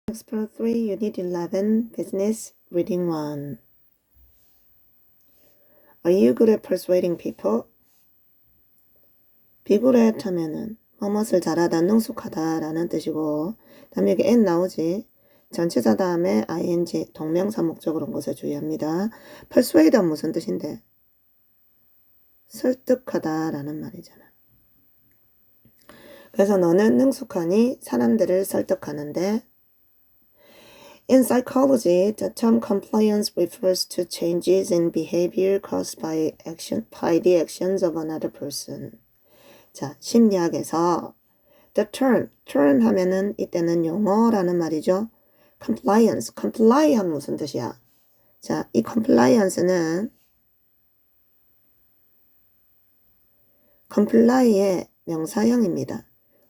Explore 3, Unit 11, Business, Reading 1. Are you good at persuading people? Be good at 하면은 뭐뭇을 잘하다, 능숙하다 라는 뜻이고, 다음에 여기 at 나오지. 전치사 다음에 ing, 동명사 목적으로 온 것에 주의합니다. persuade는 무슨 뜻인데? 설득하다 라는 말이잖아. 그래서 너는 능숙하니 사람들을 설득하는데, In psychology, the term compliance refers to changes in behavior caused by the actions of another person. 자, 심리학에서 the term 하면은 이때는 용어라는 말이죠. comply 하면 무슨 뜻이야? 자, 이 compliance는 comply의 명사형입니다.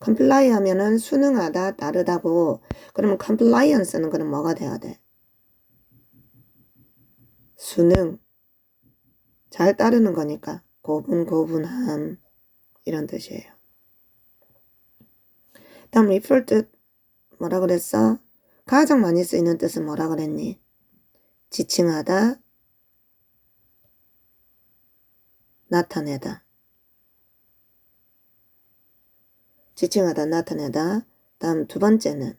comply 하면은 순응하다, 따르다고. 그러면 compliance는 그럼 뭐가 돼야 돼? 순응. 잘 따르는 거니까 고분고분함 이런 뜻이에요. 다음 refer 뜻 뭐라 그랬어? 가장 많이 쓰이는 뜻은 뭐라 그랬니? 지칭하다, 나타내다. 지칭하다, 나타내다. 다음 두 번째는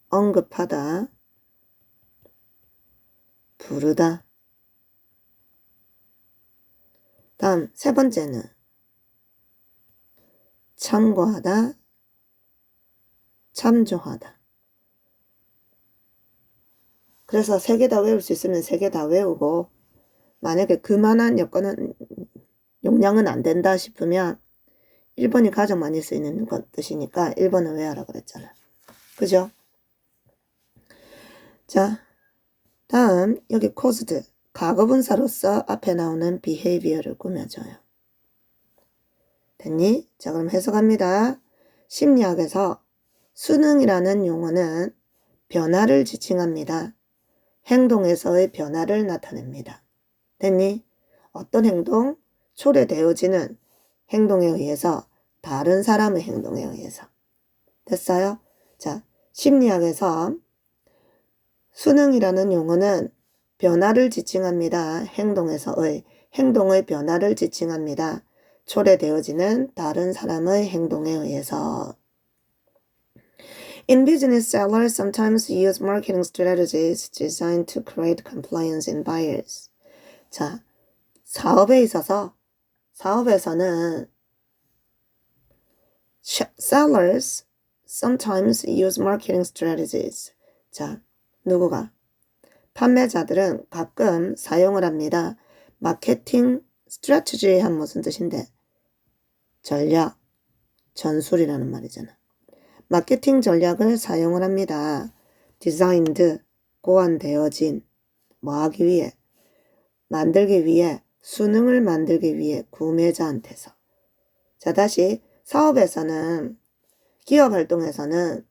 언급하다, 부르다. 다음 세 번째는 참고하다, 참조하다. 그래서 세 개 다 외울 수 있으면 세 개 다 외우고, 만약에 그만한 용량은 안 된다 싶으면 1번이 가장 많이 쓰이는 뜻이니까 1번은 외워라 그랬잖아. 그죠? 자, 다음 여기 caused, 과거분사로서 앞에 나오는 behavior를 꾸며줘요. 됐니? 자, 그럼 해석합니다. 심리학에서 순응이라는 용어는 변화를 지칭합니다. 행동에서의 변화를 나타냅니다. 됐니? 어떤 행동? 초래되어지는 행동에 의해서, 다른 사람의 행동에 의해서. 됐어요? 자, 심리학에서 순응이라는 용어는 변화를 지칭합니다. 행동의 변화를 지칭합니다. 초래되어지는 다른 사람의 행동에 의해서. In business, sellers sometimes use marketing strategies designed to create compliance in buyers. 자, 사업에 있어서, 사업에서는 sellers sometimes use marketing strategies. 자, 누구가? 판매자들은 가끔 사용을 합니다. 마케팅 strategy 한 무슨 뜻인데? 전략, 전술이라는 말이잖아. 마케팅 전략을 사용을 합니다. designed, 고안되어진, 뭐 하기 위해? 만들기 위해, 순응을 만들기 위해 구매자한테서. 자, 다시 사업에서는, 기업 활동에서는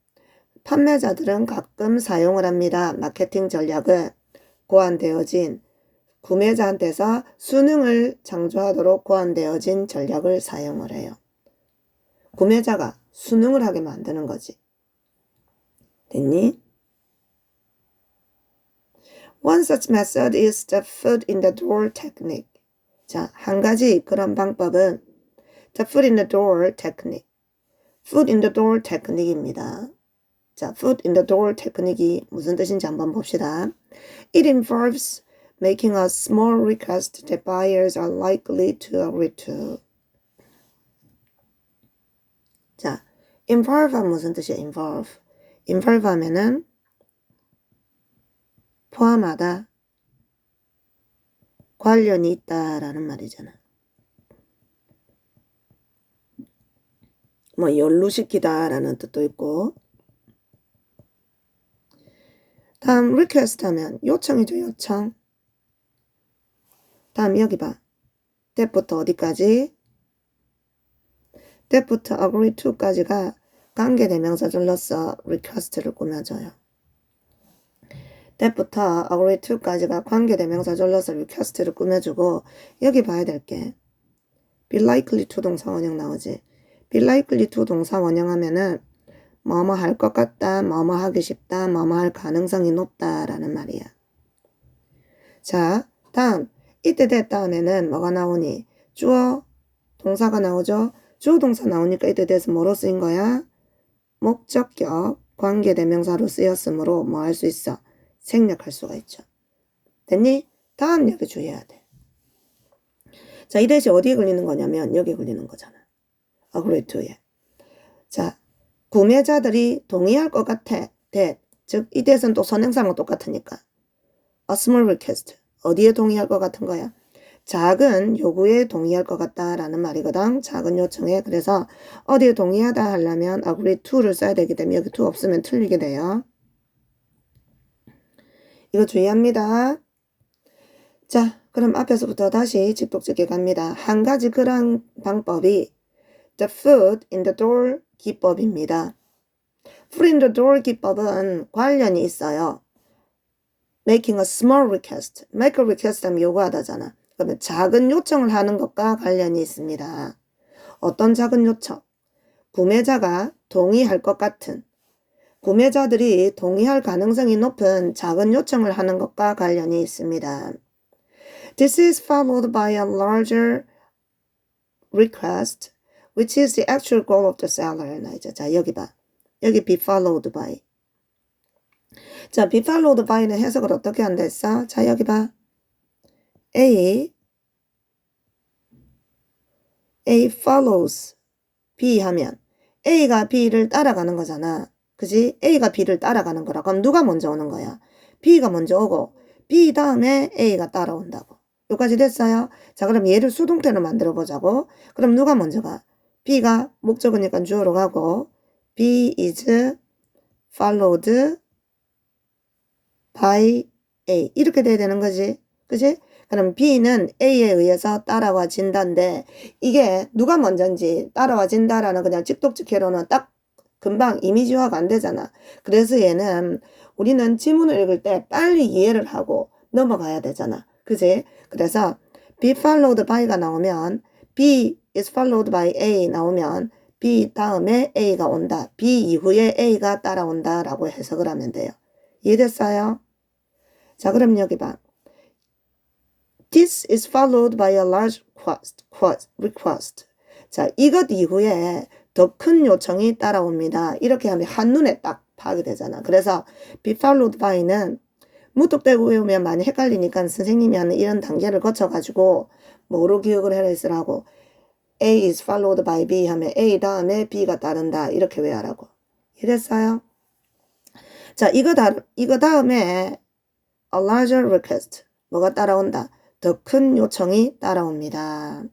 판매자들은 가끔 사용을 합니다. 마케팅 전략을 고안되어진, 구매자한테서 순응을 창조하도록 고안되어진 전략을 사용을 해요. 구매자가 순응을 하게 만드는 거지. 됐니? One such method is the foot in the door technique. 자, 한 가지 그런 방법은 the foot in the door technique. foot in the door technique입니다. 자, foot in the door technique이 무슨 뜻인지 한번 봅시다. It involves making a small request that buyers are likely to agree to. 자, involve는 무슨 뜻이야? involve 하면은 포함하다, 관련이 있다라는 말이잖아. 뭐 연루시키다라는 뜻도 있고. 다음 request 하면 요청이죠, 요청. 다음 여기 봐. that부터 어디까지? that부터 agree to까지가 관계대명사절로서 request를 꾸며줘요. that부터 agree to까지가 관계대명사절로서 request를 꾸며주고, 여기 봐야 될 게 be likely to 동사 원형 나오지. be likely to 동사 원형 하면은 뭐뭐 할 것 같다, 뭐뭐 하기 쉽다, 뭐뭐 할 가능성이 높다라는 말이야. 자, 다음 이때 될 다음에는 뭐가 나오니? 주어 동사가 나오죠. 주어 동사 나오니까 이때 돼서 뭐로 쓰인 거야? 목적격 관계대명사로 쓰였으므로 뭐 할 수 있어? 생략할 수가 있죠. 됐니? 다음 여기 주의해야 돼. 자, 이 대시 어디에 걸리는 거냐면 여기 걸리는 거잖아. agree to에. 자, 구매자들이 동의할 것 같아. that. 즉, 이 대에서는 또 선행사랑 똑같으니까. a small request. 어디에 동의할 것 같은 거야? 작은 요구에 동의할 것 같다라는 말이거든. 작은 요청에. 그래서 어디에 동의하다 하려면 agree to를 써야 되기 때문에 여기 to 없으면 틀리게 돼요. 이거 주의합니다. 자, 그럼 앞에서부터 다시 직독짓기 갑니다. 한 가지 그런 방법이 the foot in the door 기법입니다. foot in the door 기법은 관련이 있어요. making a small request. make a request 하면 요구하다잖아. 그러면 작은 요청을 하는 것과 관련이 있습니다. 어떤 작은 요청? 구매자가 동의할 것 같은, 구매자들이 동의할 가능성이 높은 작은 요청을 하는 것과 관련이 있습니다. This is followed by a larger request, which is the actual goal of the seller. 자, 여기 봐. 여기 be followed by. 자, be followed by는 해석을 어떻게 한다 했어? 자, 여기 봐. A follows B 하면 A가 B를 따라가는 거잖아. 그지? A가 B를 따라가는 거라. 그럼 누가 먼저 오는 거야? B가 먼저 오고 B 다음에 A가 따라온다고. 여기까지 됐어요? 자, 그럼 얘를 수동태로 만들어 보자고. 그럼 누가 먼저 가? B가 목적어니까 주어로 가고 B is followed by A. 이렇게 돼야 되는 거지. 그지? 그럼 B는 A에 의해서 따라와진다인데 이게 누가 먼저인지 따라와진다라는 그냥 직독직해로는 딱 금방 이미지화가 안 되잖아. 그래서 얘는 우리는 지문을 읽을 때 빨리 이해를 하고 넘어가야 되잖아. 그지? 그래서 be followed by가 나오면 B is followed by A 나오면 B 다음에 A가 온다. B 이후에 A가 따라온다 라고 해석을 하면 돼요. 이해됐어요? 자, 그럼 여기 봐. This is followed by a large request. 자, 이것 이후에 더 큰 요청이 따라옵니다. 이렇게 하면 한눈에 딱 파악이 되잖아. 그래서 be followed by는 무턱대고 외우면 많이 헷갈리니까 선생님이 하는 이런 단계를 거쳐가지고 뭐로 기억을 해라 했으라고. A is followed by B 하면 A 다음에 B가 따른다. 이렇게 외우라고. 이랬어요? 자, 이거 다음에 a larger request. 뭐가 따라온다? 더 큰 요청이 따라옵니다.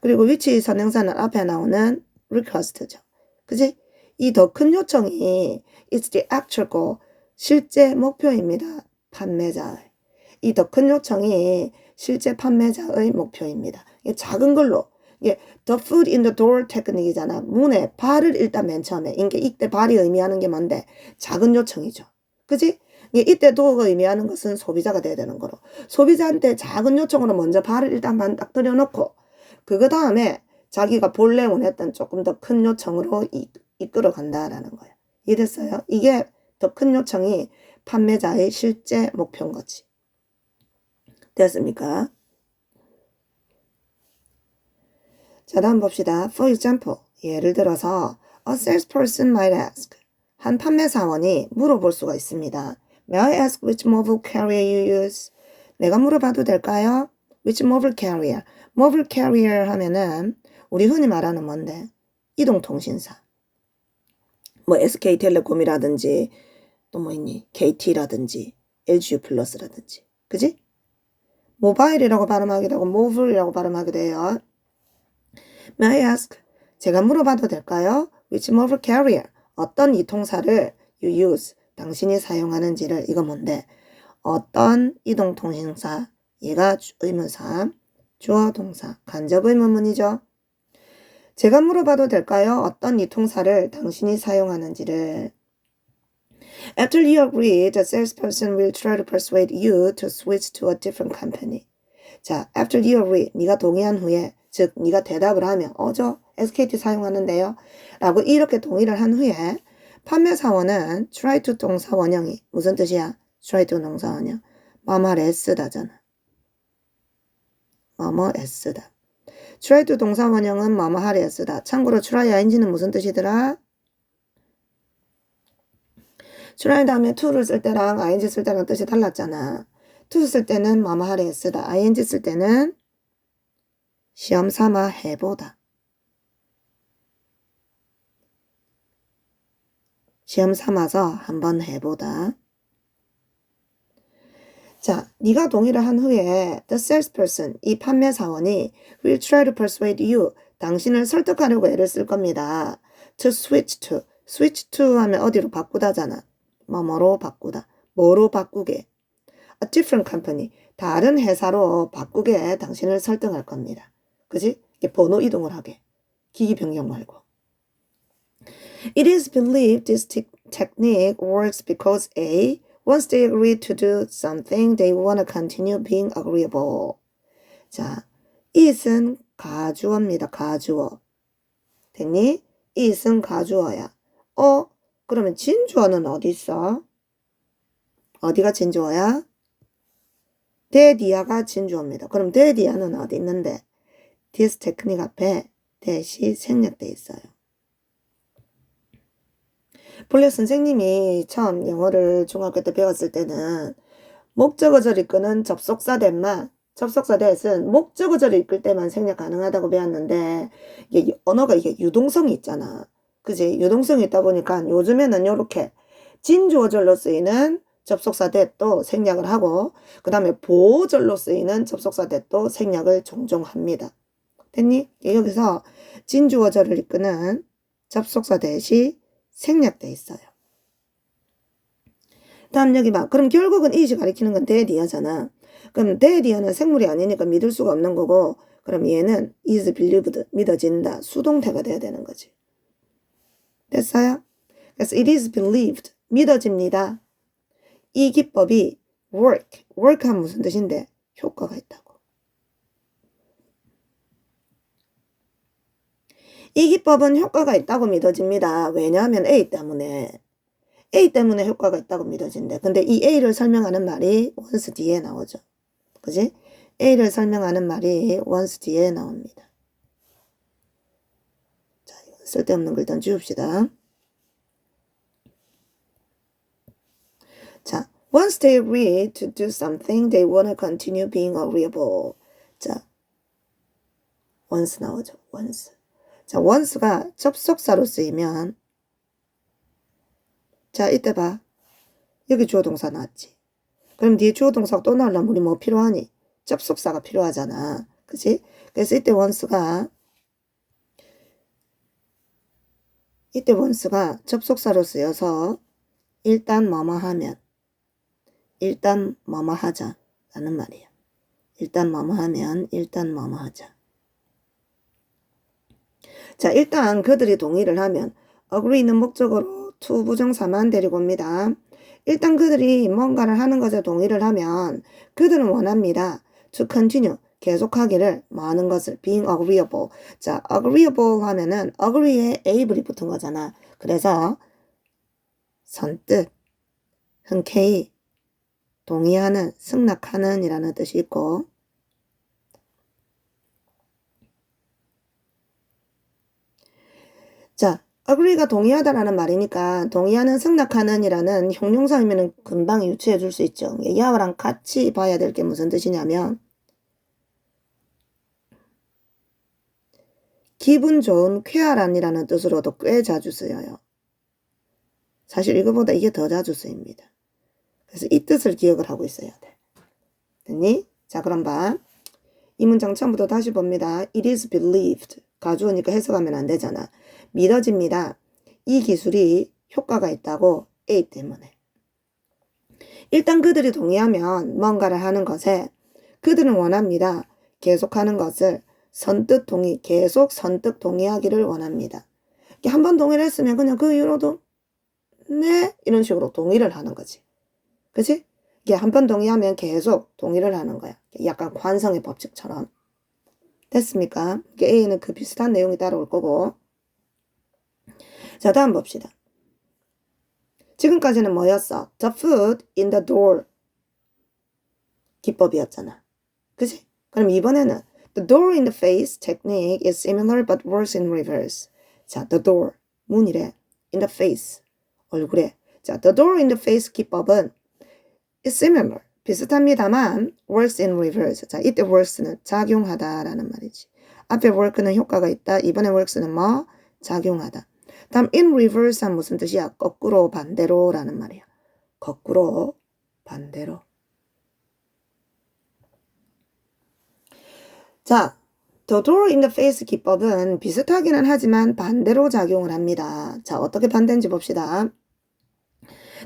그리고 위치 선행사는 앞에 나오는 request죠. 그지? 이 더 큰 요청이 it's the actual goal. 실제 목표입니다. 판매자의. 이 더 큰 요청이 실제 판매자의 목표입니다. 이게 작은 걸로. 이게 the foot in the door 테크닉이잖아. 문에 발을 일단 맨 처음에. 이때 발이 의미하는 게 뭔데? 작은 요청이죠. 그지? 이때 도어가 의미하는 것은 소비자가 돼야 되는 거로. 소비자한테 작은 요청으로 먼저 발을 일단 딱 들여놓고 그거 다음에 자기가 본래 원했던 조금 더 큰 요청으로 이끌어 간다라는 거야. 이해됐어요? 이게 더 큰 요청이 판매자의 실제 목표인 거지. 됐습니까? 자, 다음 봅시다. For example, 예를 들어서 a salesperson might ask. 한 판매사원이 물어볼 수가 있습니다. May I ask which mobile carrier you use? 내가 물어봐도 될까요? Which mobile carrier? mobile carrier 하면은 우리 흔히 말하는 뭔데? 이동통신사. 뭐 SK텔레콤이라든지 또 뭐 있니? KT라든지 LGU 플러스라든지. 그지? 모바일이라고 발음하기도 하고 mobile이라고 발음하기도 해요. May I ask? 제가 물어봐도 될까요? Which mobile carrier? 어떤 이통사를 you use? 당신이 사용하는지를. 이거 뭔데? 어떤 이동통신사. 얘가 의문사, 주어 동사, 간접 의문문이죠. 제가 물어봐도 될까요? 어떤 이통사를 당신이 사용하는지를. After you agree, the salesperson will try to persuade you to switch to a different company. 자, after you agree, 네가 동의한 후에, 즉 네가 대답을 하면 저 SKT 사용하는데요 라고 이렇게 동의를 한 후에 판매사원은 try to 동사 원형이 무슨 뜻이야? try to 동사 원형. 뭐뭐를 애쓰다잖아. 뭐뭐 애쓰다. try to 동사 원형은 뭐뭐 하려 애쓰다. 참고로 try ing는 무슨 뜻이더라? try 다음에 to를 쓸 때랑 ing 쓸 때랑 뜻이 달랐잖아. to 쓸 때는 뭐뭐 하려 애쓰다. ing 쓸 때는 시험 삼아 해보다. 시험 삼아서 한번 해보다. 자, 네가 동의를 한 후에 the salesperson, 이 판매사원이 will try to persuade you, 당신을 설득하려고 애를 쓸 겁니다. to switch to, switch to 하면 어디로 바꾸다잖아. 뭐뭐로 바꾸다. 뭐로 바꾸게. a different company, 다른 회사로 바꾸게 당신을 설득할 겁니다. 그지? 이게 번호 이동을 하게. 기기 변경 말고. It is believed this technique works because A, once they agree to do something, they want to continue being agreeable. 자, it은 가주어입니다. 가주어. 됐니? it은 가주어야. 그러면 진주어는 어디 있어? 어디가 진주어야? 대디아가 진주어입니다. 그럼 대디아는 어디 있는데? this technique 앞에 대시 생략돼 있어요. 본래 선생님이 처음 영어를 중학교 때 배웠을 때는 목적어절 이끄는 접속사대만, 접속사대는 목적어절을 이끌 때만 생략 가능하다고 배웠는데 이게 언어가 이게 유동성이 있잖아. 그지? 유동성이 있다 보니까 요즘에는 요렇게 진주어절로 쓰이는 접속사대도 생략을 하고 그 다음에 보어절로 쓰이는 접속사대도 생략을 종종 합니다. 됐니? 여기서 진주어절을 이끄는 접속사대시 생략돼 있어요. 다음 여기 봐. 그럼 결국은 it이 가리키는 건 대디어잖아. 그럼 대디어는 생물이 아니니까 믿을 수가 없는 거고 그럼 얘는 is believed, 믿어진다. 수동태가 돼야 되는 거지. 됐어요? 그래서 it is believed, 믿어집니다. 이 기법이 work 하면 무슨 뜻인데? 효과가 있다고. 이 기법은 효과가 있다고 믿어집니다. 왜냐하면 A 때문에 효과가 있다고 믿어진대. 근데 이 A를 설명하는 말이 once 뒤에 나오죠. 그지? A를 설명하는 말이 once 뒤에 나옵니다. 자, 쓸데없는 걸 일단 지웁시다. 자, once they agree to do something, they want to continue being agreeable. 자, once 나오죠. once. 자, once가 접속사로 쓰이면 자, 이때 봐. 여기 주어동사 나왔지. 그럼 뒤에 주어동사가 또 나오려면 우리 뭐 필요하니? 접속사가 필요하잖아. 그치? 그래서 이때 once가 접속사로 쓰여서 일단 뭐뭐 하면 일단 뭐뭐 하자 라는 말이야. 일단 뭐뭐 하면 일단 뭐뭐 하자. 자, 일단 그들이 동의를 하면 agree는 목적으로 to 부정사만 데리고 옵니다. 일단 그들이 뭔가를 하는 것에 동의를 하면 그들은 원합니다. to continue, 계속하기를 뭐 하는 것을 being agreeable. 자, agreeable 하면은 agree에 able이 붙은 거잖아. 그래서 선뜻, 흔쾌히, 동의하는, 승낙하는 이라는 뜻이 있고 자, agree가 동의하다라는 말이니까 동의하는, 승낙하는 이라는 형용사이면 금방 유추해 줄 수 있죠. 야와랑 같이 봐야 될 게 무슨 뜻이냐면 기분 좋은 쾌활한이라는 뜻으로도 꽤 자주 쓰여요. 사실 이거보다 이게 더 자주 쓰입니다. 그래서 이 뜻을 기억을 하고 있어야 돼. 됐니? 자, 그럼 봐. 이 문장 처음부터 다시 봅니다. It is believed. 가주어니까 해석하면 안 되잖아. 믿어집니다. 이 기술이 효과가 있다고 A 때문에. 일단 그들이 동의하면 뭔가를 하는 것에 그들은 원합니다. 계속하는 것을 선뜻 동의, 계속 선뜻 동의하기를 원합니다. 한 번 동의를 했으면 그냥 그 이후로도 네 이런 식으로 동의를 하는 거지. 그치? 이게 한 번 동의하면 계속 동의를 하는 거야. 약간 관성의 법칙처럼. 됐습니까? A는 그 비슷한 내용이 따라올 거고. 자, 다음 봅시다. 지금까지는 뭐였어? The foot in the door 기법이었잖아. 그치? 그럼 이번에는 the door in the face technique is similar but works in reverse. 자, the door, 문이래. in the face, 얼굴에. 자, the door in the face 기법은 is similar, 비슷합니다만 works in reverse. 자, 이때 works는 작용하다라는 말이지. 앞에 work는 효과가 있다. 이번에 works는 뭐? 작용하다. 다음 in reverse는 무슨 뜻이야? 거꾸로, 반대로라는 말이야. 거꾸로, 반대로. 자, the door in the face 기법은 비슷하기는 하지만 반대로 작용을 합니다. 자, 어떻게 반대인지 봅시다.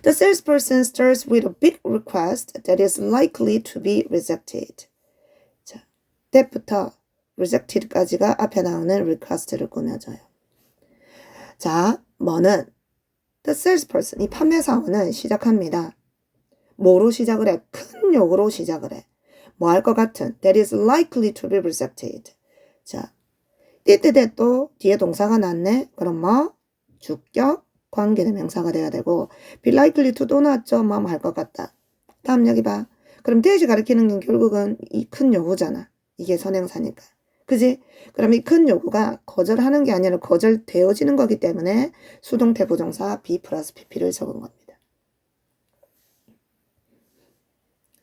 The salesperson starts with a big request that is likely to be rejected. 자, that부터 rejected까지가 앞에 나오는 request를 꾸며줘요. 자, 뭐는 the salesperson, 이 판매사원은 시작합니다. 뭐로 시작을 해? 큰 욕으로 시작을 해. 뭐 할 것 같은 that is likely to be rejected. 자, 띠띠대 또 뒤에 동사가 났네. 그럼 뭐? 주격, 관계대명사가 돼야 되고 be likely to 또 나왔죠. 뭐 할 것 같다. 다음 여기 봐. 그럼 that이 가리키는 게 결국은 이 큰 요구잖아. 이게 선행사니까. 그지? 그럼 이 큰 요구가 거절하는 게 아니라 거절되어지는 거기 때문에 수동태 부정사 be 플러스 pp를 적은 겁니다.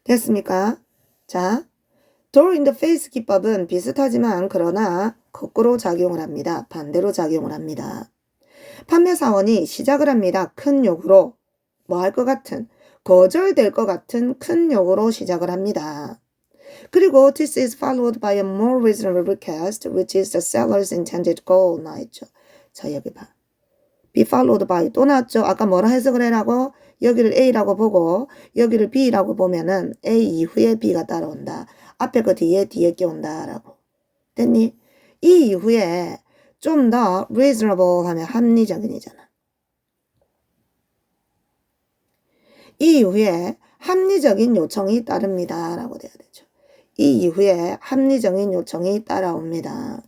됐습니까? 자, door in the face 기법은 비슷하지만 그러나 거꾸로 작용을 합니다. 반대로 작용을 합니다. 판매사원이 시작을 합니다. 큰 욕으로 뭐 할 것 같은 거절될 것 같은 큰 욕으로 시작을 합니다. 그리고 this is followed by a more reasonable request which is the seller's intended goal 나있죠. 자, 여기 봐. be followed by 또 나왔죠. 아까 뭐라 해석을 해라고? 여기를 A라고 보고 여기를 B라고 보면은 A 이후에 B가 따라온다. 앞에 그 뒤에 껴온다 라고. 됐니? 이 이후에 좀 더 reasonable 하면 합리적인이잖아. 이 이후에 합리적인 요청이 따릅니다 라고 돼야 되죠. 이 이후에 합리적인 요청이 따라옵니다.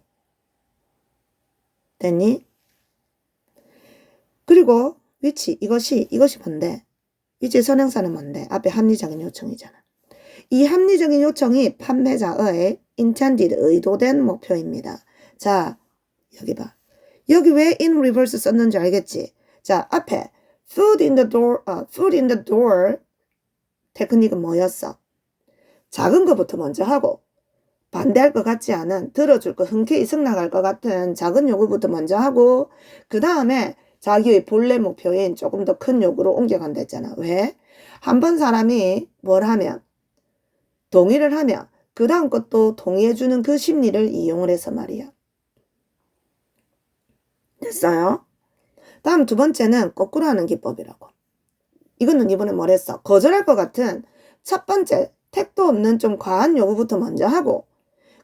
됐니? 그리고 which 이것이 뭔데? 위치의 선행사는 뭔데? 앞에 합리적인 요청이잖아. 이 합리적인 요청이 판매자의 intended 의도된 목표입니다. 자, 여기 봐. 여기 왜 in reverse 썼는지 알겠지? 자, 앞에 foot in the door 테크닉은 뭐였어? 작은 것부터 먼저 하고 반대할 것 같지 않은 들어줄 거 흔쾌히 승낙할 것 같은 작은 요구부터 먼저 하고 그 다음에 자기의 본래 목표인 조금 더 큰 요구로 옮겨간다 했잖아. 왜? 한 번 사람이 뭘 하면 동의를 하면 그 다음 것도 동의해주는 그 심리를 이용을 해서 말이야. 됐어요? 다음 두 번째는 거꾸로 하는 기법이라고. 이거는 이번에 뭘 했어? 거절할 것 같은 첫 번째 택도 없는 좀 과한 요구부터 먼저 하고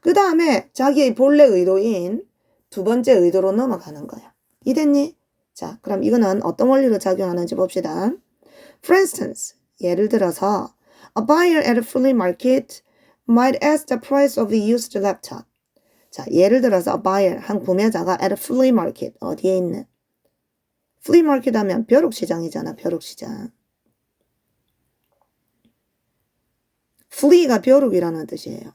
그 다음에 자기의 본래 의도인 두 번째 의도로 넘어가는 거야. 이됐니? 자, 그럼 이거는 어떤 원리로 작용하는지 봅시다. For instance, 예를 들어서 a buyer at a flea market might ask the price of a used laptop. 자, 예를 들어서 a buyer, 한 구매자가 at a flea market, 어디에 있는? flea market 하면 벼룩시장이잖아, 벼룩시장. flea가 벼룩이라는 뜻이에요.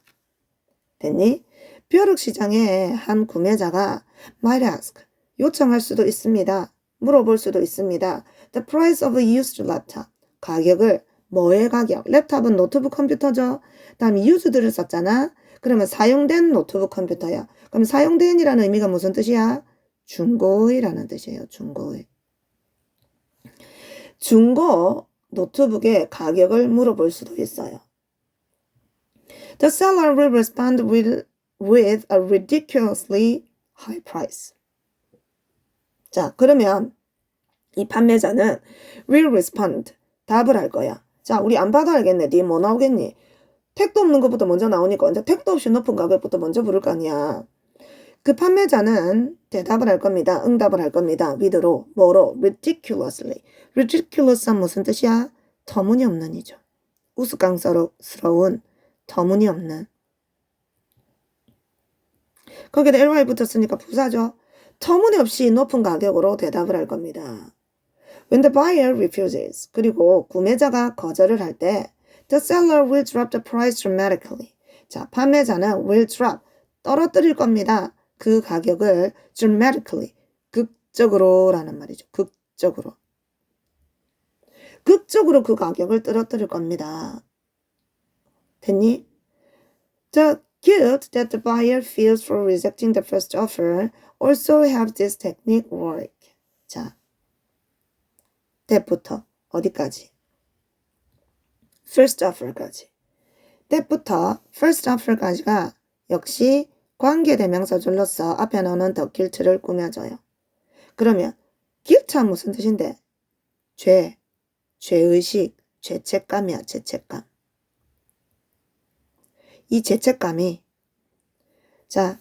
됐니? 벼룩시장에 한 구매자가 might ask, 요청할 수도 있습니다. 물어볼 수도 있습니다. The price of a used laptop. 가격을, 뭐의 가격? 랩탑은 노트북 컴퓨터죠. 다음에 used를 썼잖아. 그러면 사용된 노트북 컴퓨터야. 그럼 사용된이라는 의미가 무슨 뜻이야? 중고의라는 뜻이에요. 중고의. 중고 노트북의 가격을 물어볼 수도 있어요. The seller will respond with a ridiculously high price. 자, 그러면 이 판매자는 will respond, 답을 할 거야. 자, 우리 안 봐도 알겠네. 니 뭐 나오겠니? 택도 없는 것부터 먼저 나오니까 언제 택도 없이 높은 가격부터 먼저 부를 거 아니야. 그 판매자는 대답을 할 겁니다. 응답을 할 겁니다. with로, 뭐로? ridiculously. ridiculous는 무슨 뜻이야? 터무니없는 이죠. 우스꽝스러운, 터무니없는. 거기다 ly 붙었으니까 부사죠. 터무니없이 높은 가격으로 대답을 할 겁니다. When the buyer refuses, 그리고 구매자가 거절을 할 때 the seller will drop the price dramatically. 자, 판매자는 will drop, 떨어뜨릴 겁니다. 그 가격을 dramatically, 극적으로 라는 말이죠. 극적으로. 극적으로 그 가격을 떨어뜨릴 겁니다. 됐니? The guilt that the buyer feels for rejecting the first offer also have this technique work. 자, that부터 어디까지? first offer까지. that부터 first offer까지가 역시 관계대명사절로서 앞에 나오는 the guilt를 꾸며줘요. 그러면 guilt는 무슨 뜻인데? 죄, 죄의식, 죄책감이야, 죄책감. 이 죄책감이 자,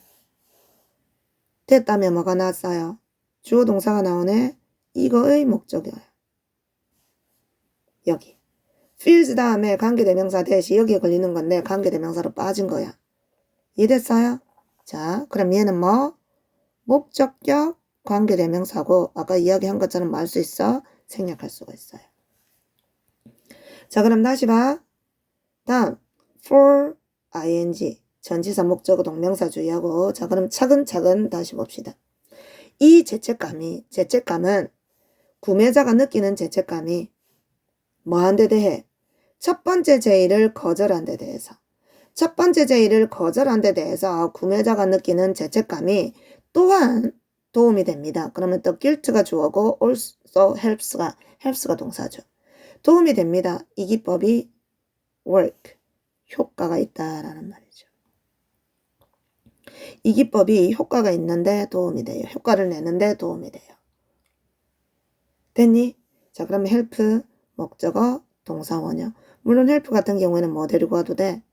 됐다면 뭐가 나왔어요? 주어 동사가 나오네. 이거의 목적이에요. 여기. feels 다음에 관계대명사 대시 여기에 걸리는 건데 관계대명사로 빠진 거야. 이해됐어요? 자, 그럼 얘는 뭐? 목적격 관계대명사고 아까 이야기한 것처럼 뭐 할 수 있어? 생략할 수가 있어요. 자, 그럼 다시 봐. 다음 for ing 전치사 목적어 동명사 주의하고 자, 그럼 차근차근 다시 봅시다. 이 죄책감은 구매자가 느끼는 죄책감이 뭐한 데 대해? 첫 번째 제의를 거절한 데 대해서. 첫 번째 제의를 거절한 데 대해서 구매자가 느끼는 죄책감이 또한 도움이 됩니다. 그러면 또 guilt가 주어고 also helps가 동사죠. 도움이 됩니다. 이 기법이 work, 효과가 있다라는 말이죠. 이 기법이 효과가 있는데 도움이 돼요. 효과를 내는데 도움이 돼요. 됐니? 자, 그러면 help, 목적어, 동사 원형. 물론 help 같은 경우에는 뭐 데리고 와도 돼?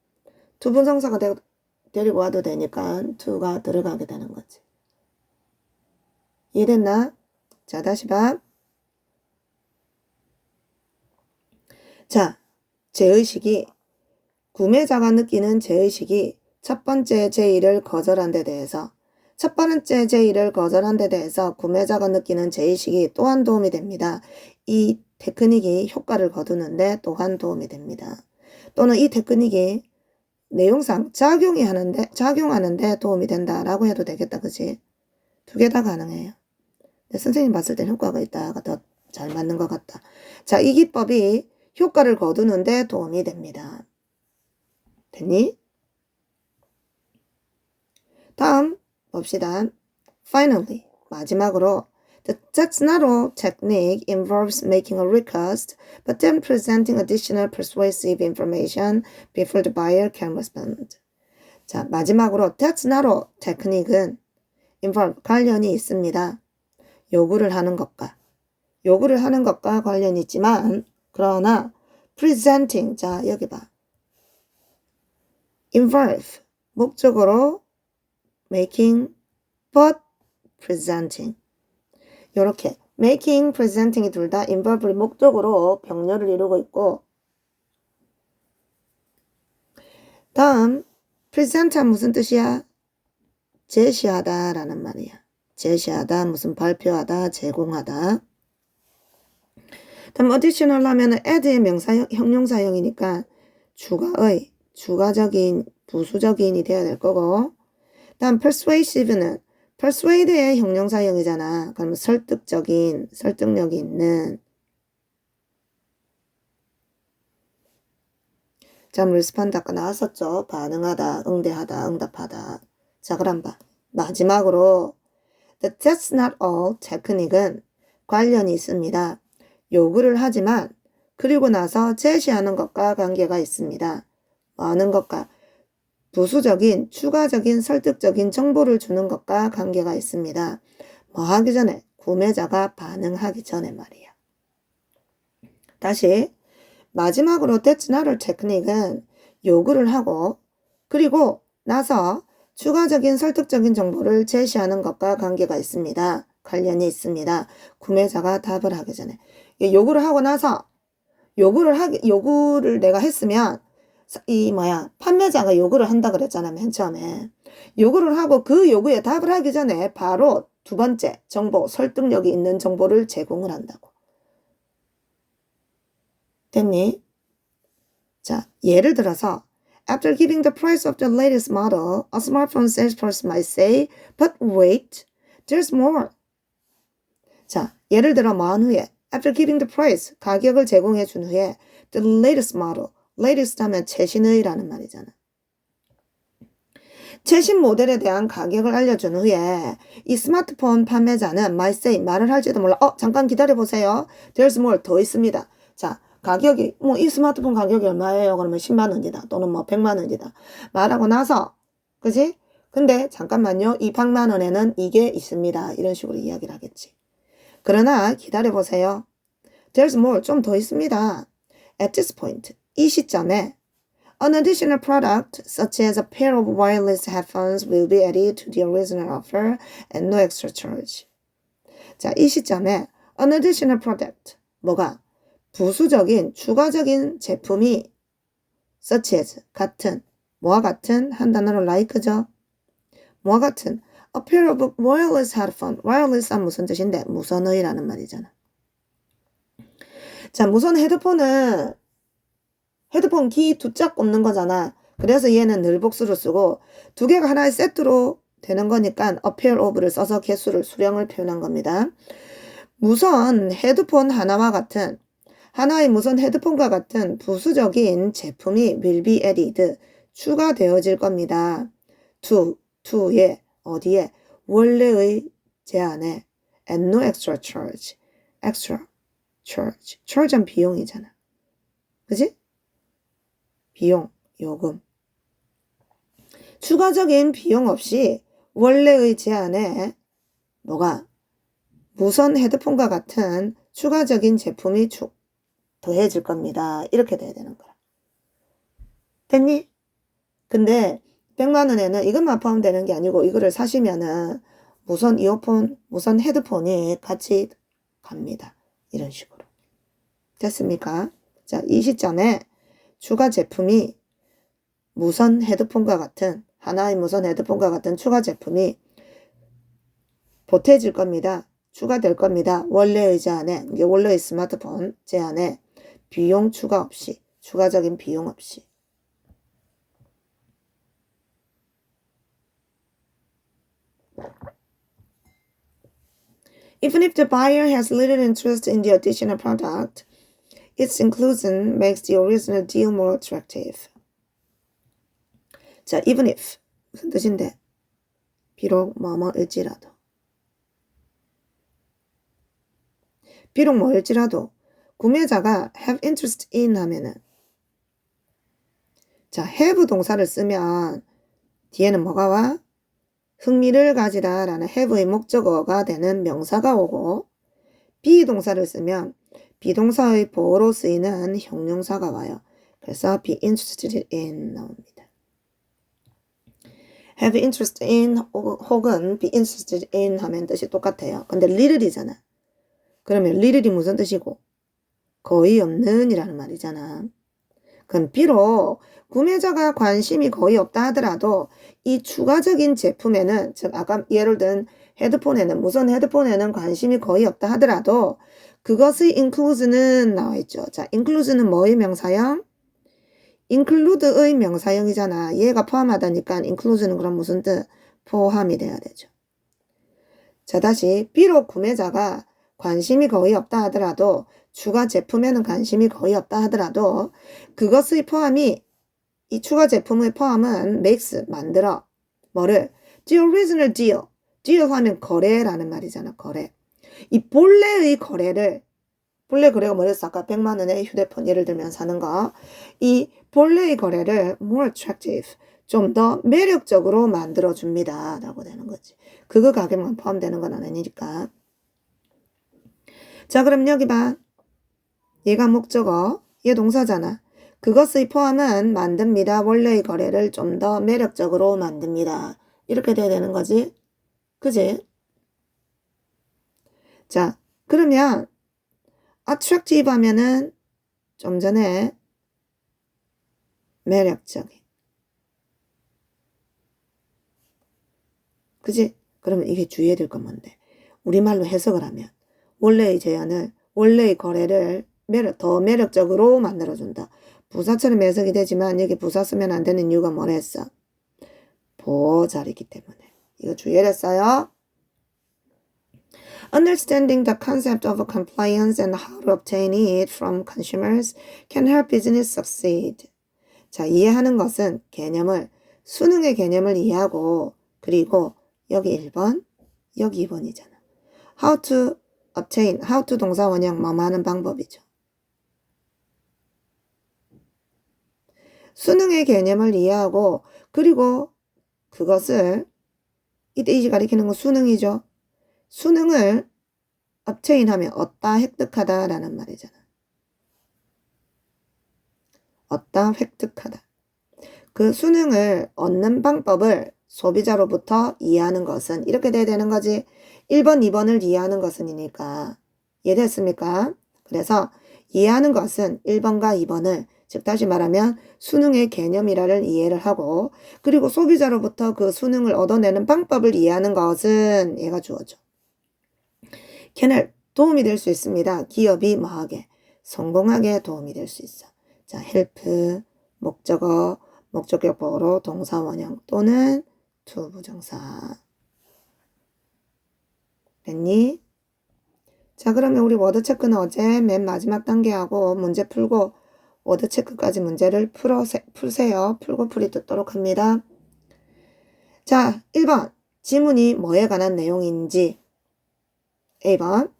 투부정사가 데리고 와도 되니까 to가 들어가게 되는 거지. 이해됐나? 자, 다시 봐. 자, 죄의식이 구매자가 느끼는 죄의식이 첫 번째 제의를 거절한 데 대해서 첫 번째 제의를 거절한 데 대해서 구매자가 느끼는 죄의식이 또한 도움이 됩니다. 이 테크닉이 효과를 거두는데 또한 도움이 됩니다. 또는 이 테크닉이 내용상 작용하는데 도움이 된다라고 해도 되겠다. 그치? 두 개 다 가능해요. 근데 선생님 봤을 땐 효과가 있다가 더 잘 맞는 것 같다. 자, 이 기법이 효과를 거두는데 도움이 됩니다. 됐니? 다음 봅시다. Finally, 마지막으로 The that's not all technique involves making a request, but then presenting additional persuasive information before the buyer can respond. 자, 마지막으로 that's not all technique은 involve, 관련이 있습니다. 요구를 하는 것과 관련이 있지만 그러나 presenting, 자, 여기 봐. involve, 목적으로 making, but presenting. 요렇게 making, presenting이 둘 다 involve를 목적으로 병렬을 이루고 있고 다음 present은 무슨 뜻이야? 제시하다 라는 말이야. 제시하다, 무슨 발표하다, 제공하다. 다음 additional 하면은 add의 형용사형이니까 주가의, 주가적인, 부수적인이 돼야 될 거고 다음 persuasive는 persuade의 형용사형이잖아. 그러면 설득적인, 설득력이 있는. 자, respond 아까 나왔었죠. 반응하다, 응대하다, 응답하다. 자, 그럼 봐. 마지막으로 The that's not all 테크닉은 관련이 있습니다. 요구를 하지만 그리고 나서 제시하는 것과 관계가 있습니다. 뭐 하는 것과 부수적인, 추가적인, 설득적인 정보를 주는 것과 관계가 있습니다. 뭐 하기 전에? 구매자가 반응하기 전에 말이야. 다시 마지막으로 that's not all 테크닉은 요구를 하고 그리고 나서 추가적인 설득적인 정보를 제시하는 것과 관계가 있습니다. 관련이 있습니다. 구매자가 답을 하기 전에. 요구를 하고 나서 요구를 내가 했으면 판매자가 요구를 한다 그랬잖아, 맨 처음에. 요구를 하고 그 요구에 답을 하기 전에 바로 두 번째 정보, 설득력이 있는 정보를 제공을 한다고. 됐니? 자, 예를 들어서 After giving the price of the latest model, a smartphone salesperson might say, But wait, there's more. 자, 예를 들어 뭐한 후에 After giving the price, 가격을 제공해 준 후에 the latest model, latest 하면 최신의라는 말이잖아. 최신 모델에 대한 가격을 알려준 후에 이 스마트폰 판매자는 might say, 말을 할지도 몰라. 잠깐 기다려보세요. There's more, 더 있습니다. 자, 가격이 이 스마트폰 가격이 얼마예요? 그러면 10만 원이다. 또는 100만 원이다. 말하고 나서 그지? 근데 잠깐만요. 이 100만 원에는 이게 있습니다. 이런 식으로 이야기를 하겠지. 그러나 기다려보세요. There's more, 좀 더 있습니다. At this point, 이 시점에 An additional product, such as a pair of wireless headphones, will be added to the original offer and no extra charge. 자, 이 시점에 an additional product, 뭐가? 부수적인, 추가적인 제품이 such as, 같은, 뭐와 같은? 한 단어로 like죠? 뭐와 같은? A pair of wireless headphones. wireless는 무슨 뜻인데? 무선의라는 말이잖아. 자, 무선 헤드폰은 헤드폰 기 두 짝 꼽는 거잖아. 그래서 얘는 늘복수를 쓰고 두 개가 하나의 세트로 되는 거니까 a pair of를 써서 개수를 수령을 표현한 겁니다. 무선 헤드폰 하나와 같은 하나의 무선 헤드폰과 같은 부수적인 제품이 will be added 추가되어질 겁니다. to에 어디에 원래의 제한에 and no extra charge charge는 비용이잖아. 그지? 비용, 요금. 추가적인 비용 없이 원래의 제한에 뭐가 무선 헤드폰과 같은 추가적인 제품이 더해질 겁니다. 이렇게 돼야 되는 거야. 됐니? 근데 100만 원에는 이것만 포함되는 게 아니고 이거를 사시면은 무선 이어폰, 무선 헤드폰이 같이 갑니다. 이런 식으로. 됐습니까? 자, 이 시점에 추가 제품이 무선 헤드폰과 같은 하나의 무선 헤드폰과 같은 추가 제품이 보태질 겁니다. 추가될 겁니다. 원래의 제한에 원래의 스마트폰 제한에 비용 추가 없이 추가적인 비용 없이 Even if the buyer has little interest in the additional product, its inclusion makes the original deal more attractive. 자, even if 무슨 뜻인데? 비록 뭐뭐일지라도. 비록 뭐일지라도 구매자가 have interest in 하면은 자, have 동사를 쓰면 뒤에는 뭐가 와? 흥미를 가지다 라는 have의 목적어가 되는 명사가 오고 be 동사를 쓰면 비동사의 보어로 쓰이는 형용사가 와요. 그래서 be interested in 나옵니다. have interest in 혹은 be interested in 하면 뜻이 똑같아요. 근데 little이잖아. 그러면 little이 무슨 뜻이고? 거의 없는 이라는 말이잖아. 그럼 비록 구매자가 관심이 거의 없다 하더라도 이 추가적인 제품에는 즉 아까 예를 든 헤드폰에는 무선 헤드폰에는 관심이 거의 없다 하더라도 그것의 include는 나와있죠. 자, include는 뭐의 명사형? include의 명사형이잖아. 얘가 포함하다니까 include는 그럼 무슨 뜻? 포함이 돼야 되죠. 자, 다시 비록 구매자가 관심이 거의 없다 하더라도 추가 제품에는 관심이 거의 없다 하더라도 그것의 포함이 이 추가 제품의 포함은 makes 만들어 뭐를? the original deal. deal 하면 거래라는 말이잖아. 거래. 이 본래의 거래를 본래 거래가 뭐랬어? 아까 100만 원의 휴대폰 예를 들면 사는 거. 이 본래의 거래를 more attractive. 좀 더 매력적으로 만들어줍니다. 라고 되는 거지. 그거 가격만 포함되는 건 아니니까. 자, 그럼 여기 봐. 얘가 목적어, 얘 동사잖아. 그것의 포함은 만듭니다. 원래의 거래를 좀 더 매력적으로 만듭니다. 이렇게 돼야 되는 거지. 그지? 자, 그러면 attractive 하면은 좀 전에 매력적인. 그지? 그러면 이게 주의해야 될 건 뭔데? 우리말로 해석을 하면 원래의 제한을 원래의 거래를 더 매력적으로 만들어준다. 부사처럼 해석이 되지만 여기 부사 쓰면 안 되는 이유가 뭐라 했어? 보호자리기 때문에. 이거 주의했어요. Understanding the concept of compliance and how to obtain it from consumers can help business succeed. 자, 이해하는 것은 개념을, 수능의 개념을 이해하고, 그리고 여기 1번, 여기 2번이잖아. How to obtain, how to 동사 원형 뭐뭐 하는 방법이죠. 수능의 개념을 이해하고, 그리고 그것을, 이때 가리키는 건 수능이죠. 수능을 obtain 하면 얻다, 획득하다 라는 말이잖아. 얻다, 획득하다. 그 수능을 얻는 방법을 소비자로부터 이해하는 것은 이렇게 돼야 되는 거지. 1번, 2번을 이해하는 것은이니까. 이해됐습니까? 그래서 이해하는 것은 1번과 2번을, 즉 다시 말하면 수능의 개념이라를 이해를 하고, 그리고 소비자로부터 그 수능을 얻어내는 방법을 이해하는 것은 얘가 주어져. can 도움이 될 수 있습니다. 기업이 뭐하게? 성공하게 도움이 될 수 있어. 자, help, 목적어, 목적격 보호로 동사 원형 또는 to 부정사. 됐니? 자, 그러면 우리 워드 체크는 어제 맨 마지막 단계하고 문제 풀고 워드 체크까지 문제를 풀세요. 풀고 풀이 듣도록 합니다. 자, 1번. 지문이 뭐에 관한 내용인지. A번.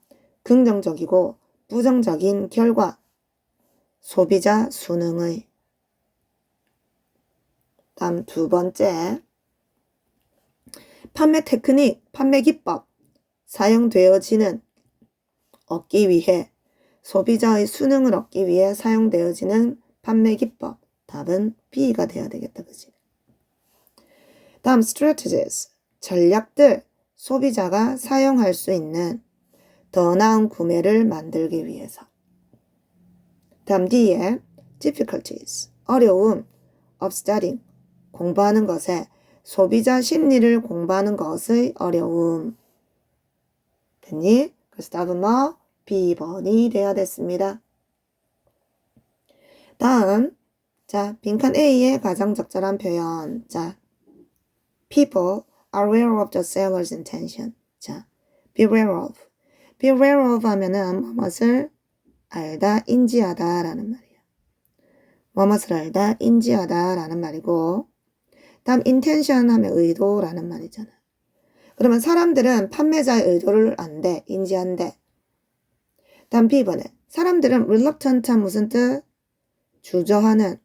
긍정적이고 부정적인 결과. 소비자 수능의. 다음 2번째. 판매 테크닉, 판매 기법. 사용되어지는, 얻기 위해, 소비자의 수능을 얻기 위해 사용되어지는 판매 기법. 답은 B가 돼야 되겠다. 그치? 다음 strategies, 전략들, 소비자가 사용할 수 있는 더 나은 구매를 만들기 위해서. 다음 D에 difficulties, 어려움, of studying, 공부하는 것에, 소비자 심리를 공부하는 것의 어려움. 됐니? 그래서 답은 뭐? B번이 돼야 됐습니다. 다음, 자, 빈칸 A의 가장 적절한 표현. 자, people are aware of the seller's intention. 자, beware of. beware of 하면은 무엇을 알다, 인지하다 라는 말이야. 무엇을 알다, 인지하다 라는 말이고, 다음 intention 하면 의도라는 말이잖아. 그러면 사람들은 판매자의 의도를 안돼, 인지한대. 다음 B번에 사람들은 reluctant한 무슨 뜻? 주저하는,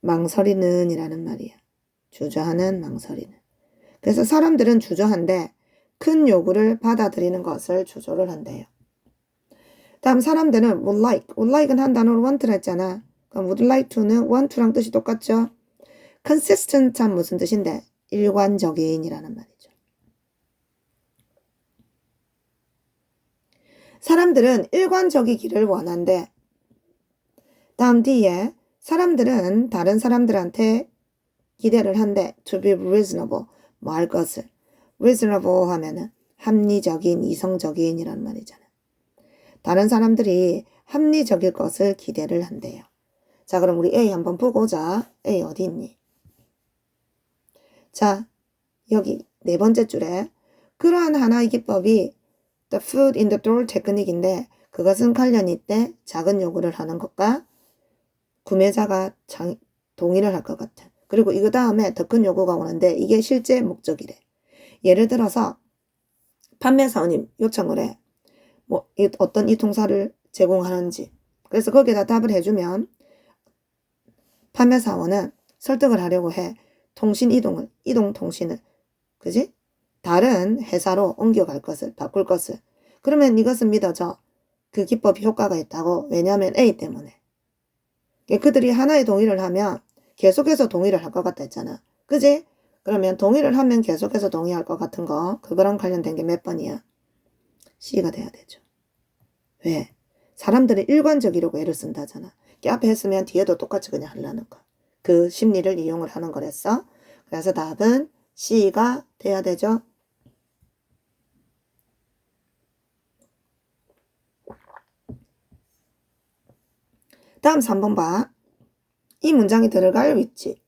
망설이는 이라는 말이야. 주저하는, 망설이는. 그래서 사람들은 주저한데 큰 요구를 받아들이는 것을 주저를 한대요. 다음 사람들은 would like는 한 단어로 want를 했잖아. 그럼 would like to는 want to랑 뜻이 똑같죠? consistent한 무슨 뜻인데? 일관적인이라는 말이죠. 사람들은 일관적이기를 원한대. 다음 D에 사람들은 다른 사람들한테 기대를 한대. to be reasonable, 뭐 할 것을. reasonable 하면은 합리적인, 이성적인이라는 말이잖아. 다른 사람들이 합리적일 것을 기대를 한대요. 자, 그럼 우리 A 한번 보고 자. A 어디 있니? 자, 여기 4번째 줄에 그러한 하나의 기법이 the foot in the door 테크닉인데 그것은 관련이 있대. 작은 요구를 하는 것과 구매자가 동의를 할 것 같아. 그리고 이거 다음에 더 큰 요구가 오는데 이게 실제 목적이래. 예를 들어서 판매사원님 요청을 해. 뭐 어떤 이 통사를 제공하는지. 그래서 거기에다 답을 해주면 판매사원은 설득을 하려고 해. 이동 통신을. 그지? 다른 회사로 옮겨갈 것을, 바꿀 것을. 그러면 이것은 믿어져. 그 기법이 효과가 있다고. 왜냐하면 A 때문에. 그들이 하나의 동의를 하면 계속해서 동의를 할 것 같다 했잖아. 그지? 그러면 동의를 하면 계속해서 동의할 것 같은 거. 그거랑 관련된 게 몇 번이야? C가 돼야 되죠. 왜? 사람들이 일관적이라고 애를 쓴다잖아. 앞에 했으면 뒤에도 똑같이 그냥 하려는 거. 그 심리를 이용을 하는 거랬어. 그래서 답은 C가 돼야 되죠. 다음 3번 봐. 이 문장이 들어갈 위치.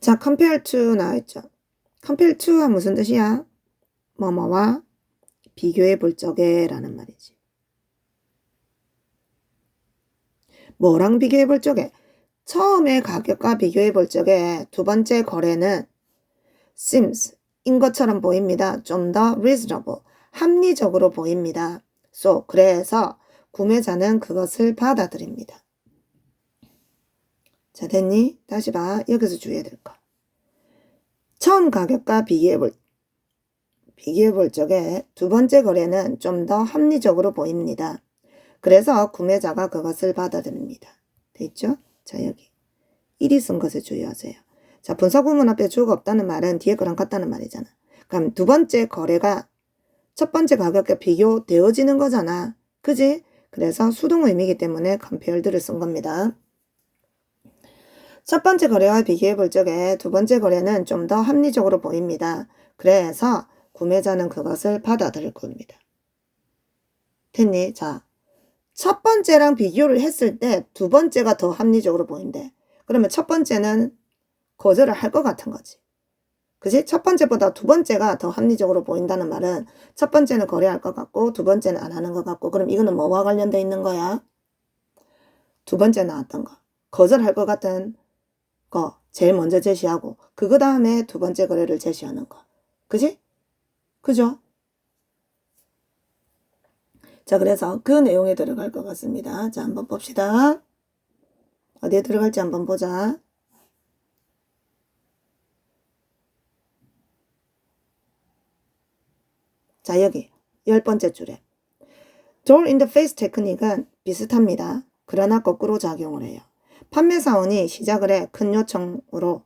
자, compare to 나와있죠. compare to가 무슨 뜻이야? 뭐뭐와 비교해 볼 적에 라는 말이지. 뭐랑 비교해 볼 적에? 처음에 가격과 비교해 볼 적에 두 번째 거래는 seems 인 것처럼 보입니다. 좀 더 reasonable 합리적으로 보입니다. So 그래서 구매자는 그것을 받아들입니다. 자, 됐니? 다시 봐. 여기서 주의해야 될 거. 처음 가격과 비교해 볼 적에 두 번째 거래는 좀 더 합리적으로 보입니다. 그래서 구매자가 그것을 받아들입니다. 됐죠? 자, 여기. 일이 쓴 것에 주의하세요. 자, 분사구문 앞에 주어가 없다는 말은 뒤에 거랑 같다는 말이잖아. 그럼 두 번째 거래가 첫 번째 가격과 비교되어지는 거잖아. 그지? 그래서 수동 의미이기 때문에 compared를 쓴 겁니다. 첫 번째 거래와 비교해 볼 적에 두 번째 거래는 좀 더 합리적으로 보입니다. 그래서 구매자는 그것을 받아들일 겁니다. 됐니? 자, 첫 번째랑 비교를 했을 때 두 번째가 더 합리적으로 보인대. 그러면 첫 번째는 거절을 할 것 같은 거지. 그지? 첫 번째보다 두 번째가 더 합리적으로 보인다는 말은 첫 번째는 거래할 것 같고 두 번째는 안 하는 것 같고, 그럼 이거는 뭐와 관련돼 있는 거야? 두 번째 나왔던 거. 거절할 것 같은 거 제일 먼저 제시하고 그 다음에 두 번째 거래를 제시하는 거. 그지? 그죠? 자, 그래서 그 내용에 들어갈 것 같습니다. 자, 한번 봅시다. 어디에 들어갈지 한번 보자. 자, 여기 10번째 줄에 door in the face 테크닉은 비슷합니다. 그러나 거꾸로 작용을 해요. 판매사원이 시작을 해 큰 요청으로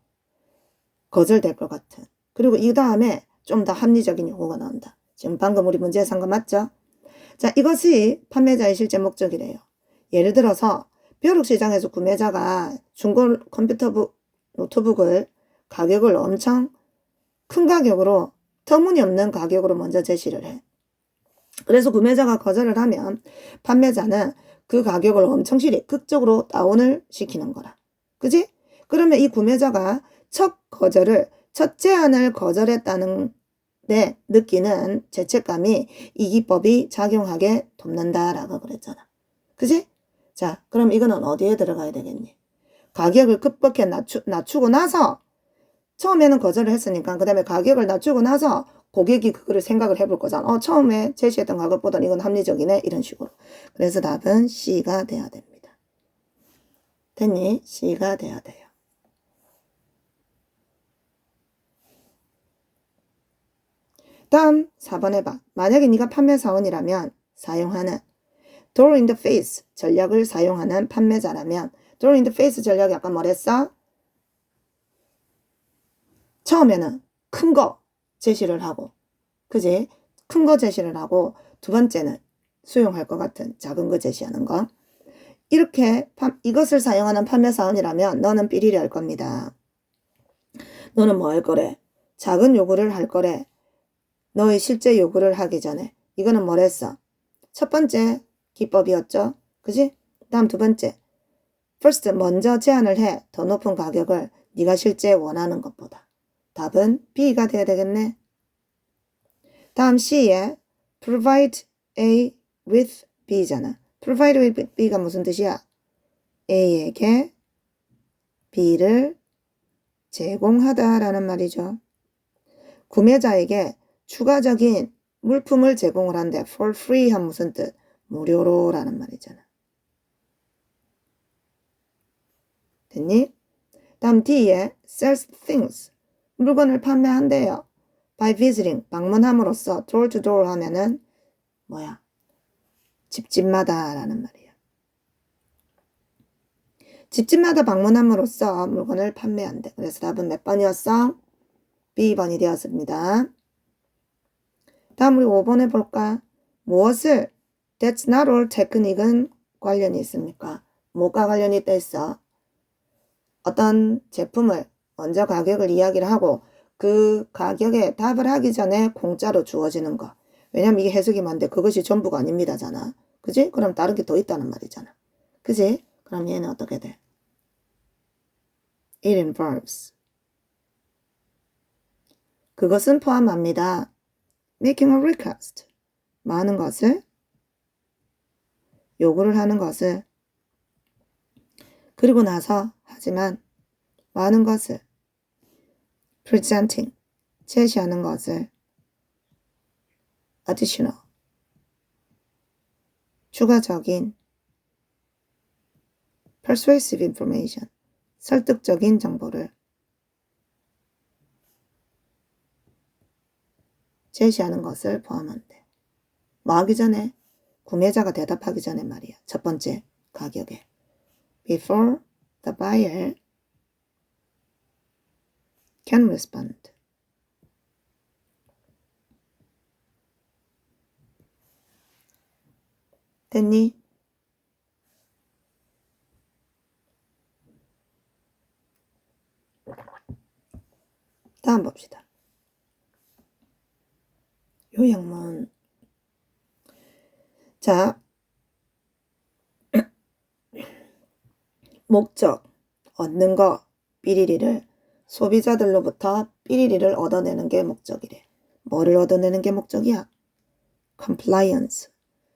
거절될 것 같은. 그리고 이 다음에 좀 더 합리적인 요구가 나온다. 지금 방금 우리 문제에 산 거 맞죠? 자, 이것이 판매자의 실제 목적이래요. 예를 들어서 벼룩시장에서 구매자가 중고 컴퓨터 노트북을 가격을 엄청 큰 가격으로 터무니없는 가격으로 먼저 제시를 해. 그래서 구매자가 거절을 하면 판매자는 그 가격을 엄청 극적으로 다운을 시키는 거라. 그지? 그러면 이 구매자가 첫 제안을 거절했다는 데 느끼는 죄책감이 이 기법이 작용하게 돕는다라고 그랬잖아. 그지? 자, 그럼 이거는 어디에 들어가야 되겠니? 가격을 급격히 낮추고 나서 처음에는 거절을 했으니까 그 다음에 가격을 낮추고 나서 고객이 그거를 생각을 해볼 거잖아. 처음에 제시했던 가격보다는 이건 합리적이네. 이런 식으로. 그래서 답은 C가 돼야 됩니다. 됐니? C가 돼야 돼요. 다음 4번 해봐. 만약에 네가 판매사원이라면 사용하는 door in the face 전략을 사용하는 판매자라면 door in the face 전략이 아까 뭐랬어? 처음에는 큰 거 제시를 하고, 그지? 큰 거 제시를 하고 두 번째는 수용할 것 같은 작은 거 제시하는 거. 이렇게 이것을 사용하는 판매사원이라면 너는 삐리리 할 겁니다. 너는 뭐 할 거래? 작은 요구를 할 거래. 너의 실제 요구를 하기 전에. 이거는 뭐랬어? 첫 번째 기법이었죠? 그지? 다음 두 번째. first 먼저 제안을 해. 더 높은 가격을 네가 실제 원하는 것보다. 답은 B가 돼야 되겠네. 다음 C에 provide A with B잖아. provide with B가 무슨 뜻이야? A에게 B를 제공하다라는 말이죠. 구매자에게 추가적인 물품을 제공을 한대. for free 한 무슨 뜻? 무료로 라는 말이잖아. 됐니? 다음 D에 sells things 물건을 판매한대요. by visiting 방문함으로써 door to door 하면은 뭐야? 집집마다 라는 말이야. 집집마다 방문함으로써 물건을 판매한대. 그래서 답은 몇 번이었어? B번이 되었습니다. 다음 우리 5번 해볼까? 무엇을 That's not all 테크닉은 관련이 있습니까? 뭐가 관련이 있어? 어떤 제품을 먼저 가격을 이야기를 하고 그 가격에 답을 하기 전에 공짜로 주어지는 거. 왜냐면 이게 해석이 많은데 그것이 전부가 아닙니다잖아. 그지? 그럼 다른 게 더 있다는 말이잖아. 그지? 그럼 얘는 어떻게 돼? It involves. 그것은 포함합니다. Making a request. 많은 것을, 요구를 하는 것을, 그리고 나서, 하지만, 많은 것을, presenting. 제시하는 것을, additional. 추가적인, persuasive information. 설득적인 정보를 제시하는 것을 포함한대. 뭐 하기 전에? 구매자가 대답하기 전에 말이야. 첫 번째 가격에. Before the buyer can respond. 됐니? 다음 봅시다. 요약문. 자, 목적, 얻는 거, 삐리리를 소비자들로부터 삐리리를 얻어내는 게 목적이래. 뭐를 얻어내는 게 목적이야? compliance,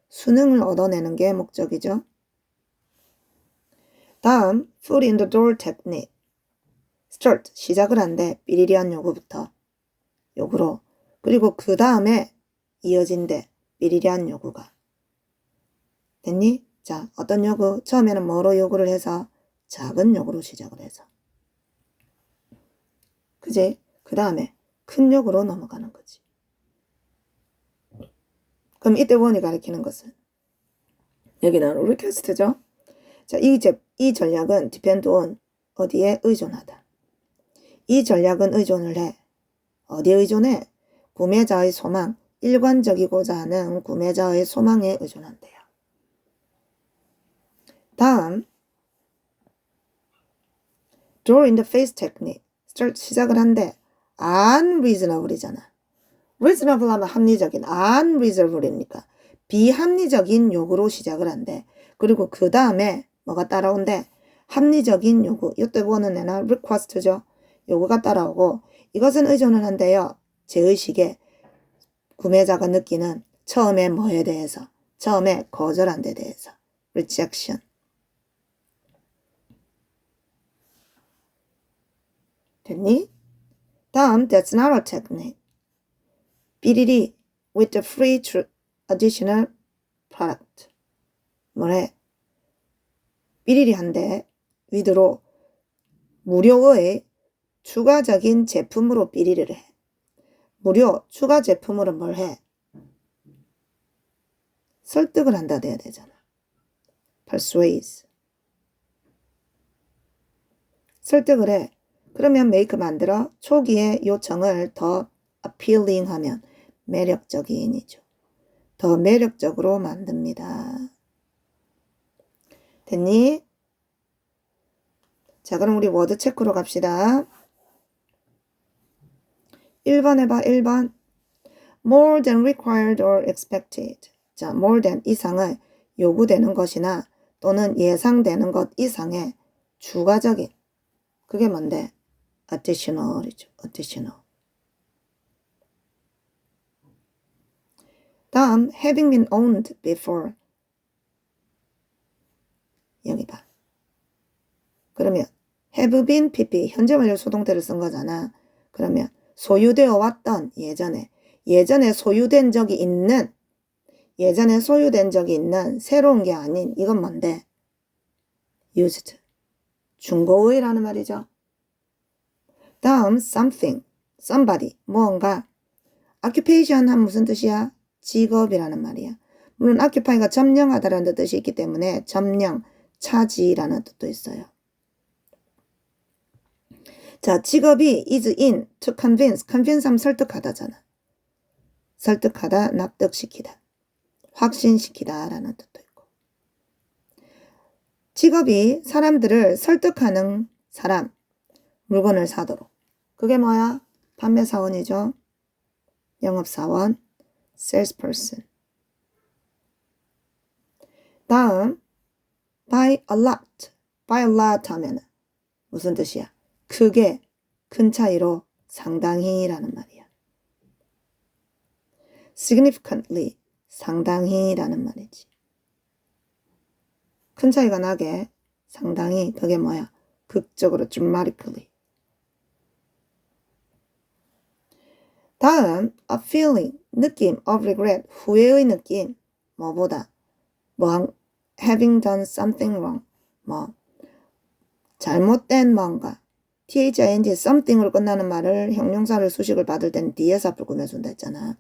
수능을 얻어내는 게 목적이죠. 다음, foot in the door technique. start, 시작을 한대. 삐리리한 요구부터. 요구로. 그리고 그 다음에 이어진대. 삐리리한 요구가. 됐니? 자, 어떤 요구? 처음에는 뭐로 요구를 해서? 작은 요구로 시작을 해서. 그지? 그 다음에 큰 요구로 넘어가는 거지. 그럼 이때 원이 가리키는 것은? 여기는 request죠? 자, 이 전략은 depend on, 어디에 의존하다. 이 전략은 의존을 해. 어디에 의존해? 구매자의 소망, 일관적이고자 하는 구매자의 소망에 의존한대요. 다음, door in the face technique. 시작을 한대. unreasonable이잖아. reasonable 하면 합리적인, unreasonable이니까 비합리적인 요구로 시작을 한대. 그리고 그 다음에 뭐가 따라온대? 합리적인 요구. 이때 보는 애는 request죠. 요구가 따라오고 이것은 의존을 한대요. 제의식에 구매자가 느끼는 처음에 뭐에 대해서, 처음에 거절한 데 대해서 rejection. 됐니? 다음, that's not a technique. 삐리리 with the free additional product. 뭐래? 삐리리 한데 위드로 무료의 추가적인 제품으로 삐리리를 해. 무료 추가 제품으로 뭘 해? 설득을 한다 돼야 되잖아. persuade. 설득을 해. 그러면 make 만들어 초기의 요청을 더 appealing 하면 매력적인이죠. 더 매력적으로 만듭니다. 됐니? 자, 그럼 우리 워드 체크로 갑시다. 1번 해봐. 1번. more than required or expected. 자, more than 이상을 요구되는 것이나 또는 예상되는 것 이상의 추가적인. 그게 뭔데? additional이죠. additional. 다음, having been owned before. 여기 봐. 그러면 have been pp 현재 완료 수동태를 쓴 거잖아. 그러면 소유되어 왔던 예전에 소유된 적이 있는 새로운 게 아닌 이건 뭔데? used. 중고의라는 말이죠. 다음 something, somebody, 무언가. occupation 한 무슨 뜻이야? 직업이라는 말이야. 물론 occupy가 점령하다라는 뜻이 있기 때문에 점령, 차지라는 뜻도 있어요. 자, 직업이 is in to convince. convince 하면 설득하다잖아. 설득하다, 납득시키다, 확신시키다 라는 뜻도 있고. 직업이 사람들을 설득하는 사람, 물건을 사도록. 그게 뭐야? 판매사원이죠. 영업사원, salesperson. 다음 by a lot. by a lot 하면 무슨 뜻이야? 크게, 큰 차이로 상당히 라는 말이야. significantly, 상당히 라는 말이지. 큰 차이가 나게 상당히 그게 뭐야? 극적으로 dramatically. 다음 a feeling, 느낌 of regret, 후회의 느낌. 뭐보다? having done something wrong. 잘못된 뭔가. thing, something으로 끝나는 말을 형용사를 수식을 받을 때는 뒤에서 앞을 꾸며준다 했잖아.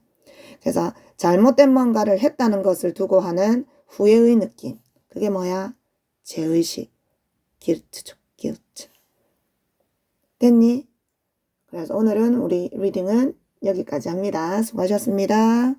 그래서 잘못된 뭔가를 했다는 것을 두고 하는 후회의 느낌. 그게 뭐야? 죄의식. guilt죠. guilt. 됐니? 그래서 오늘은 우리 리딩은 여기까지 합니다. 수고하셨습니다.